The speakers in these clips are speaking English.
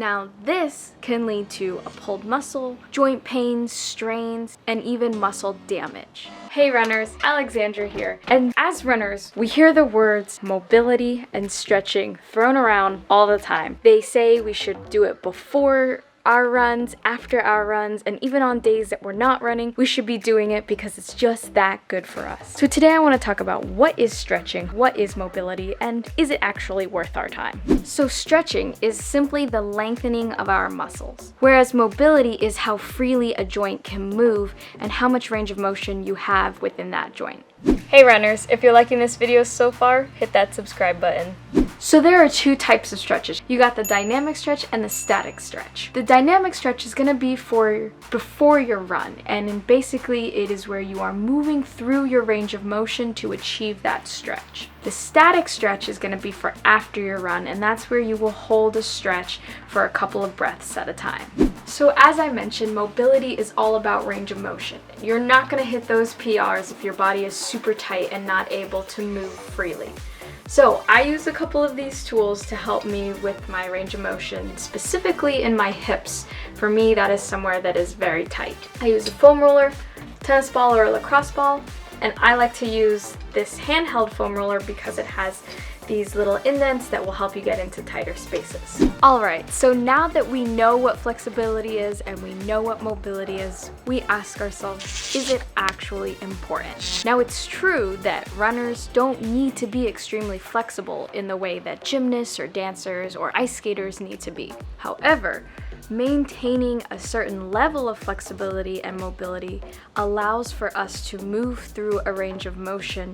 Now this can lead to a pulled muscle, joint pains, strains, and even muscle damage. Hey runners, Alexandra here. And as runners, we hear the words mobility and stretching thrown around all the time. They say we should do it before our runs, after our runs, and even on days that we're not running, we should be doing it because it's just that good for us. So today I want to talk about what is stretching, what is mobility, and is it actually worth our time? So stretching is simply the lengthening of our muscles, whereas mobility is how freely a joint can move and how much range of motion you have within that joint. Hey runners, if you're liking this video so far, hit that subscribe button. So there are two types of stretches. You got the dynamic stretch and the static stretch. The dynamic stretch is going to be for before your run, and basically it is where you are moving through your range of motion to achieve that stretch. The static stretch is going to be for after your run, and that's where you will hold a stretch for a couple of breaths at a time. So as I mentioned, mobility is all about range of motion. You're not going to hit those PRs if your body is super tight and not able to move freely. So I use a couple of these tools to help me with my range of motion, specifically in my hips. For me, that is somewhere that is very tight. I use a foam roller, tennis ball, or a lacrosse ball, and I like to use this handheld foam roller because it has these little indents that will help you get into tighter spaces. Alright, so now that we know what flexibility is and we know what mobility is, we ask ourselves, is it actually important? Now it's true that runners don't need to be extremely flexible in the way that gymnasts or dancers or ice skaters need to be. However, maintaining a certain level of flexibility and mobility allows for us to move through a range of motion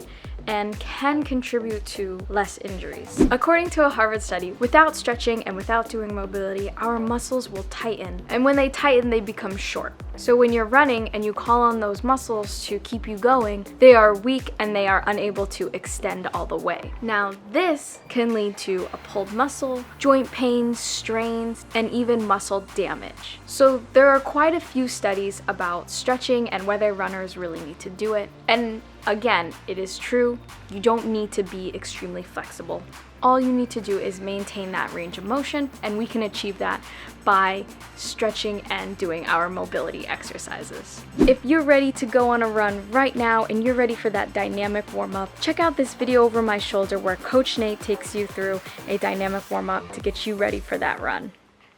and can contribute to less injuries. According to a Harvard study, without stretching and without doing mobility, our muscles will tighten, and when they tighten, they become short. So when you're running and you call on those muscles to keep you going, they are weak and they are unable to extend all the way. Now this can lead to a pulled muscle, joint pains, strains, and even muscle damage. So there are quite a few studies about stretching and whether runners really need to do it. And again, it is true, you don't need to be extremely flexible. All you need to do is maintain that range of motion, and we can achieve that by stretching and doing our mobility exercises. If you're ready to go on a run right now and you're ready for that dynamic warm-up, check out this video over my shoulder where Coach Nate takes you through a dynamic warm-up to get you ready for that run.